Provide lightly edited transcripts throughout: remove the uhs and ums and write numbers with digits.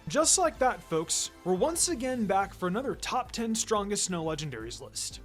Just like that, folks, we're once again back for another top 10 strongest snow legendaries list.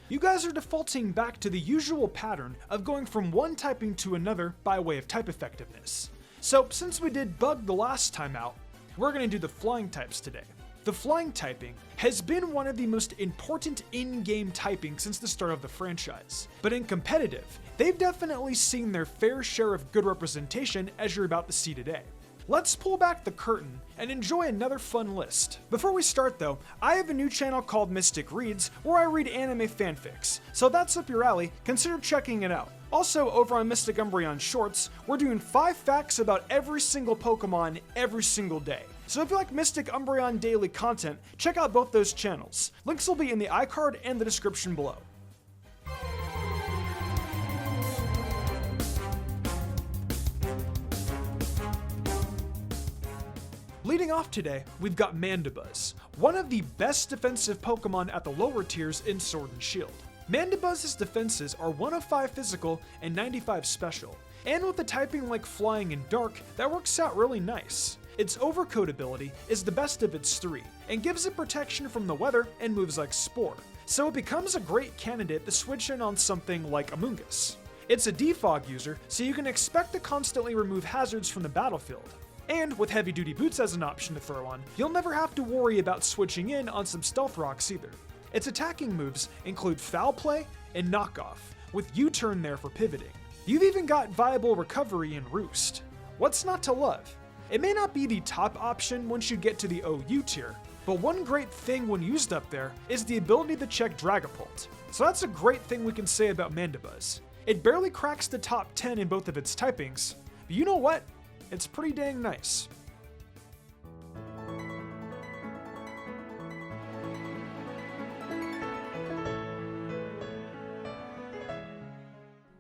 You guys are defaulting back to the usual pattern of going from one typing to another by way of type effectiveness. So since we did bug the last time out, we're going to do the flying types today. The flying typing has been one of the most important in-game typing since the start of the franchise, but in competitive, they've definitely seen their fair share of good representation as you're about to see today. Let's pull back the curtain and enjoy another fun list. Before we start though, I have a new channel called Mystic Reads where I read anime fanfics, so if that's up your alley, consider checking it out. Also, over on Mystic Umbreon Shorts, we're doing 5 facts about every single Pokemon every single day. So if you like Mystic Umbreon daily content, check out both those channels. Links will be in the iCard and the description below. Leading off today, we've got Mandibuzz, one of the best defensive Pokemon at the lower tiers in Sword and Shield. Mandibuzz's defenses are 105 physical and 95 special, and with the typing like flying and dark, that works out really nice. Its overcoat ability is the best of its 3, and gives it protection from the weather and moves like Spore, so it becomes a great candidate to switch in on something like Amoonguss. It's a defog user, so you can expect to constantly remove hazards from the battlefield. And with heavy duty boots as an option to throw on, you'll never have to worry about switching in on some stealth rocks either. Its attacking moves include Foul Play and Knockoff, with U-turn there for pivoting. You've even got viable recovery and Roost. What's not to love? It may not be the top option once you get to the OU tier, but one great thing when used up there is the ability to check Dragapult. So that's a great thing we can say about Mandibuzz. It barely cracks the top 10 in both of its typings, but you know what? It's pretty dang nice.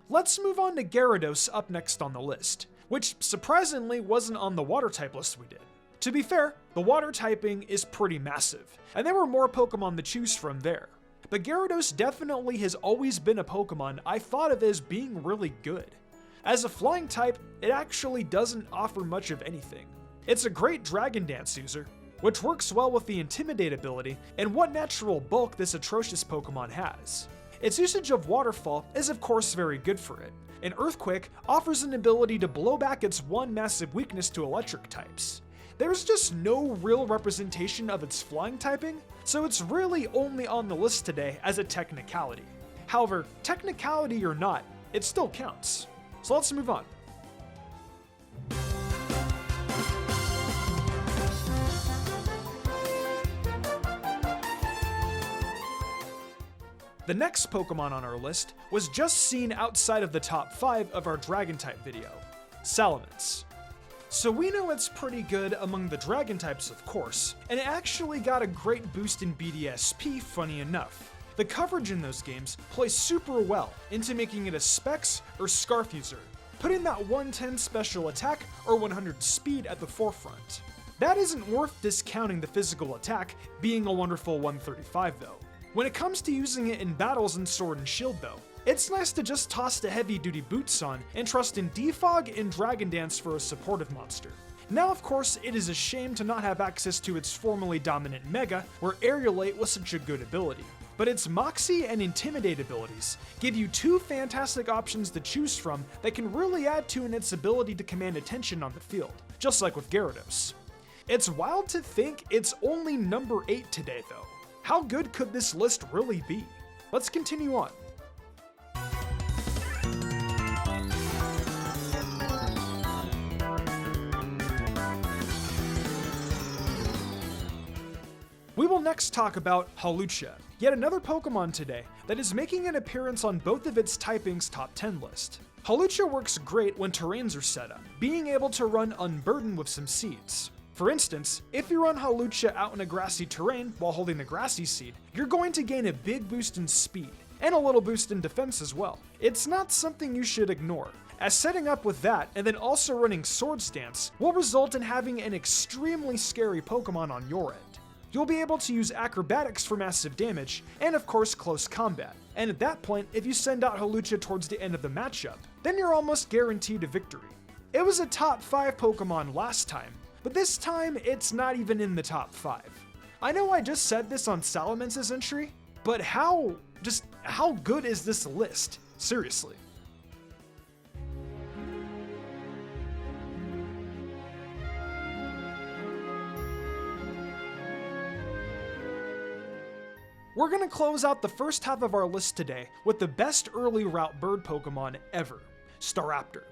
Let's move on to Gyarados up next on the list, which surprisingly wasn't on the water type list we did. To be fair, the water typing is pretty massive, and there were more Pokemon to choose from there. But Gyarados definitely has always been a Pokemon I thought of as being really good. As a flying type, it actually doesn't offer much of anything. It's a great Dragon Dance user, which works well with the Intimidate ability and what natural bulk this atrocious Pokemon has. Its usage of Waterfall is of course very good for it, and Earthquake offers an ability to blow back its one massive weakness to electric types. There's just no real representation of its flying typing, so it's really only on the list today as a technicality. However, technicality or not, it still counts. So let's move on. The next Pokemon on our list was just seen outside of the top 5 of our Dragon type video, Salamence. So we know it's pretty good among the Dragon types of course, and it actually got a great boost in BDSP funny enough. The coverage in those games plays super well into making it a Specs or Scarf user, putting that 110 special attack or 100 speed at the forefront. That isn't worth discounting the physical attack being a wonderful 135 though. When it comes to using it in battles in Sword and Shield though, it's nice to just toss the heavy duty boots on and trust in Defog and Dragon Dance for a supportive monster. Now of course it is a shame to not have access to its formerly dominant Mega where Aerialate was such a good ability. But its Moxie and Intimidate abilities give you 2 fantastic options to choose from that can really add to its ability to command attention on the field, just like with Gyarados. It's wild to think it's only number 8 today though. How good could this list really be? Let's continue on. We will next talk about Halucha, yet another Pokemon today that is making an appearance on both of its typings top 10 list. Halucha works great when terrains are set up, being able to run unburdened with some seeds. For instance, if you run Halucha out in a grassy terrain while holding the grassy seed, you're going to gain a big boost in speed, and a little boost in defense as well. It's not something you should ignore, as setting up with that and then also running Swords Dance will result in having an extremely scary Pokemon on your end. You'll be able to use acrobatics for massive damage, and of course close combat. And at that point, if you send out Halucha towards the end of the matchup, then you're almost guaranteed a victory. It was a top 5 Pokemon last time, but this time it's not even in the top 5. I know I just said this on Salamence's entry, but how good is this list? Seriously. We're gonna close out the first half of our list today with the best early route bird Pokemon ever, Staraptor.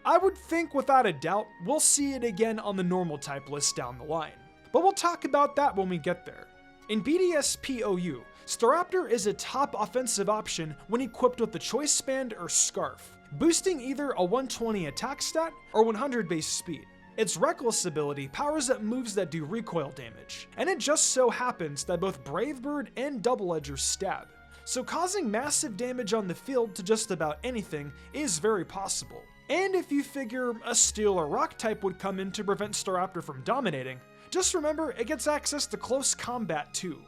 I would think without a doubt we'll see it again on the normal type list down the line, but we'll talk about that when we get there. In BDSPOU, Staraptor is a top offensive option when equipped with the Choice Band or Scarf, boosting either a 120 attack stat or 100 base speed. Its Reckless ability powers up moves that do recoil damage, and it just so happens that both Brave Bird and Double Edger stab, so causing massive damage on the field to just about anything is very possible. And if you figure a Steel or Rock type would come in to prevent Staraptor from dominating, just remember it gets access to close combat too.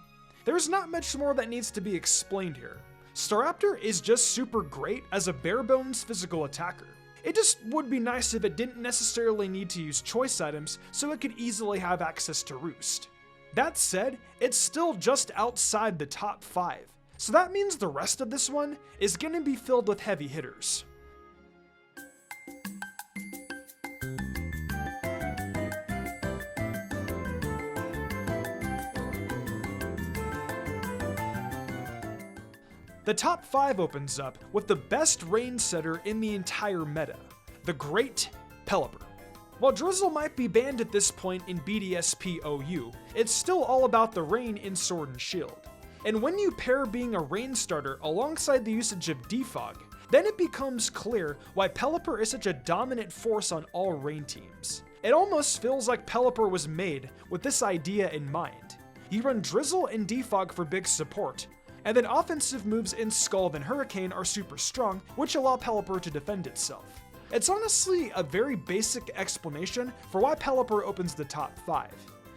There's not much more that needs to be explained here. Staraptor is just super great as a bare bones physical attacker. It just would be nice if it didn't necessarily need to use choice items so it could easily have access to Roost. That said, it's still just outside the top 5, so that means the rest of this one is going to be filled with heavy hitters. The top 5 opens up with the best rain setter in the entire meta, the great Pelipper. While Drizzle might be banned at this point in BDSPOU, it's still all about the rain in Sword and Shield. And when you pair being a rain starter alongside the usage of Defog, then it becomes clear why Pelipper is such a dominant force on all rain teams. It almost feels like Pelipper was made with this idea in mind. You run Drizzle and Defog for big support, and then offensive moves in Scald and Hurricane are super strong, which allow Pelipper to defend itself. It's honestly a very basic explanation for why Pelipper opens the top 5.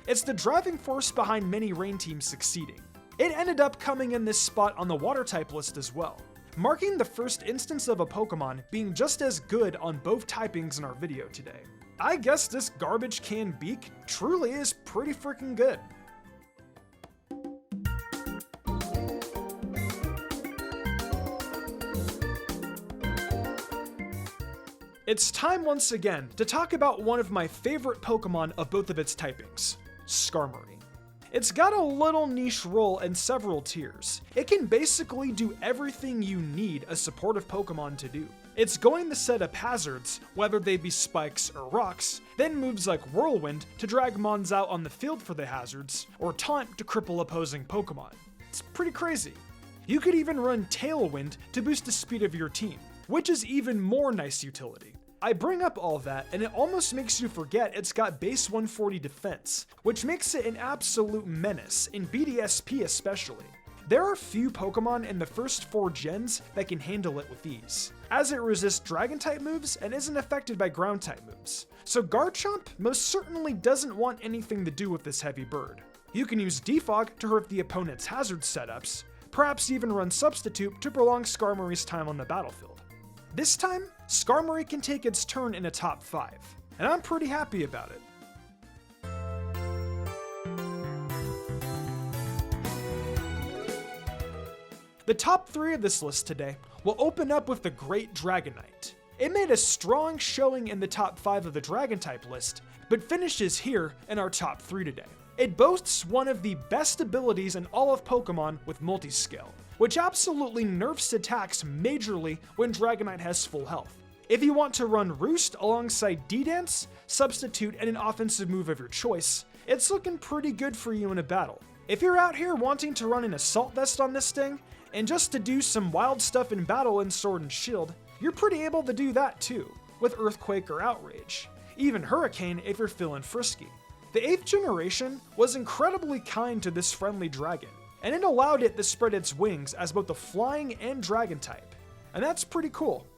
It's the driving force behind many rain teams succeeding. It ended up coming in this spot on the water type list as well, marking the first instance of a Pokemon being just as good on both typings in our video today. I guess this garbage can Beak truly is pretty freaking good. It's time once again to talk about one of my favorite Pokemon of both of its typings, Skarmory. It's got a little niche role in several tiers. It can basically do everything you need a supportive Pokemon to do. It's going to set up hazards, whether they be spikes or rocks, then moves like Whirlwind to drag mons out on the field for the hazards, or Taunt to cripple opposing Pokemon. It's pretty crazy. You could even run Tailwind to boost the speed of your team, which is even more nice utility. I bring up all that and it almost makes you forget it's got base 140 defense, which makes it an absolute menace, in BDSP especially. There are few Pokemon in the first 4 gens that can handle it with ease, as it resists Dragon-type moves and isn't affected by Ground-type moves. So Garchomp most certainly doesn't want anything to do with this heavy bird. You can use Defog to hurt the opponent's hazard setups, perhaps even run Substitute to prolong Skarmory's time on the battlefield. This time, Skarmory can take its turn in a top 5, and I'm pretty happy about it. The top 3 of this list today will open up with the great Dragonite. It made a strong showing in the top 5 of the Dragon-type list, but finishes here in our top 3 today. It boasts one of the best abilities in all of Pokemon with Multiscale, which absolutely nerfs attacks majorly when Dragonite has full health. If you want to run Roost alongside D-Dance, Substitute, and an offensive move of your choice, it's looking pretty good for you in a battle. If you're out here wanting to run an Assault Vest on this thing, and just to do some wild stuff in battle in Sword and Shield, you're pretty able to do that too, with Earthquake or Outrage. Even Hurricane if you're feeling frisky. The 8th generation was incredibly kind to this friendly dragon, and it allowed it to spread its wings as both a flying and dragon type, and that's pretty cool.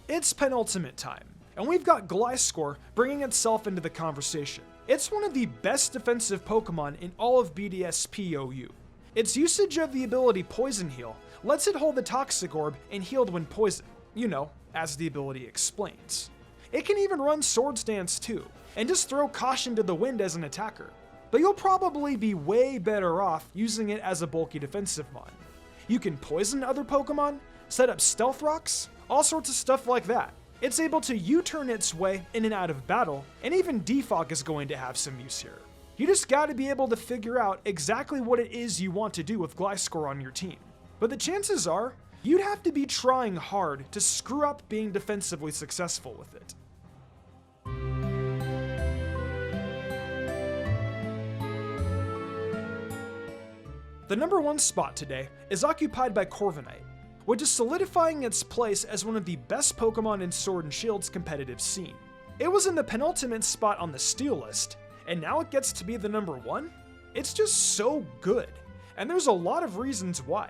It's penultimate time, and we've got Glasscore bringing itself into the conversation. It's one of the best defensive Pokemon in all of BDSPOU. Its usage of the ability Poison Heal lets it hold the Toxic Orb and healed when poisoned, you know, as the ability explains. It can even run Swords Dance too, and just throw Caution to the wind as an attacker. But you'll probably be way better off using it as a bulky defensive mon. You can poison other Pokemon, set up Stealth Rocks, all sorts of stuff like that. It's able to U-turn its way in and out of battle, and even Defog is going to have some use here. You just gotta be able to figure out exactly what it is you want to do with Glasscore on your team. But the chances are, you'd have to be trying hard to screw up being defensively successful with it. The number 1 spot today is occupied by Corvinite, which is solidifying its place as one of the best Pokemon in Sword and Shield's competitive scene. It was in the penultimate spot on the Steel list, and now it gets to be the number 1? It's just so good, and there's a lot of reasons why.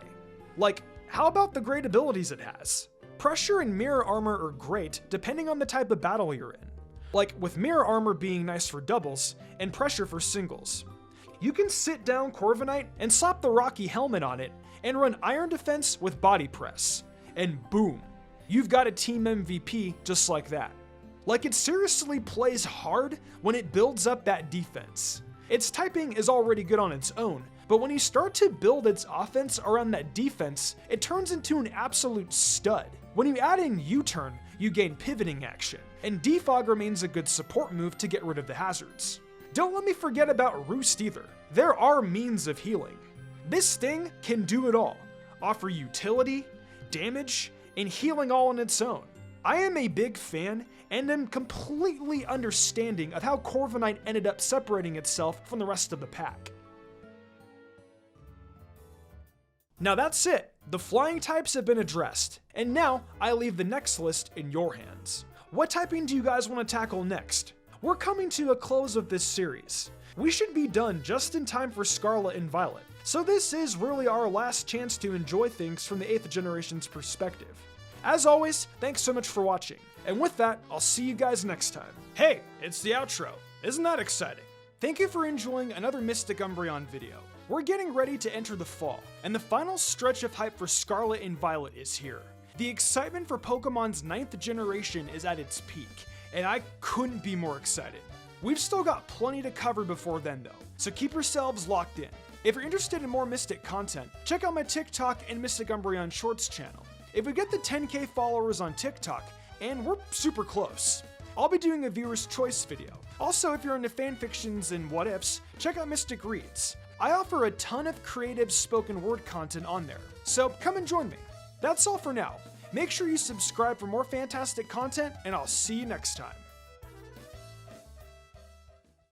Like, how about the great abilities it has? Pressure and Mirror Armor are great depending on the type of battle you're in. Like, with Mirror Armor being nice for doubles, and Pressure for singles. You can sit down Corviknight and slap the Rocky helmet on it, and run Iron Defense with Body Press. And boom, you've got a team MVP just like that. Like, it seriously plays hard when it builds up that defense. Its typing is already good on its own, but when you start to build its offense around that defense, it turns into an absolute stud. When you add in U-turn, you gain pivoting action, and Defog remains a good support move to get rid of the hazards. Don't let me forget about Roost either. There are means of healing. This thing can do it all, offer utility, damage, and healing all on its own. I am a big fan and am completely understanding of how Corviknight ended up separating itself from the rest of the pack. Now that's it. The flying types have been addressed, and now I leave the next list in your hands. What typing do you guys want to tackle next? We're coming to a close of this series. We should be done just in time for Scarlet and Violet, so this is really our last chance to enjoy things from the 8th generation's perspective. As always, thanks so much for watching, and with that, I'll see you guys next time. Hey, it's the outro. Isn't that exciting? Thank you for enjoying another Mystic Umbreon video. We're getting ready to enter the fall, and the final stretch of hype for Scarlet and Violet is here. The excitement for Pokemon's 9th generation is at its peak, and I couldn't be more excited. We've still got plenty to cover before then though, so keep yourselves locked in. If you're interested in more Mystic content, check out my TikTok and Mystic Umbreon Shorts channel. If we get the 10K followers on TikTok, and we're super close, I'll be doing a viewer's choice video. Also, if you're into fanfictions and what ifs, check out Mystic Reads. I offer a ton of creative spoken word content on there, so come and join me. That's all for now. Make sure you subscribe for more fantastic content, and I'll see you next time.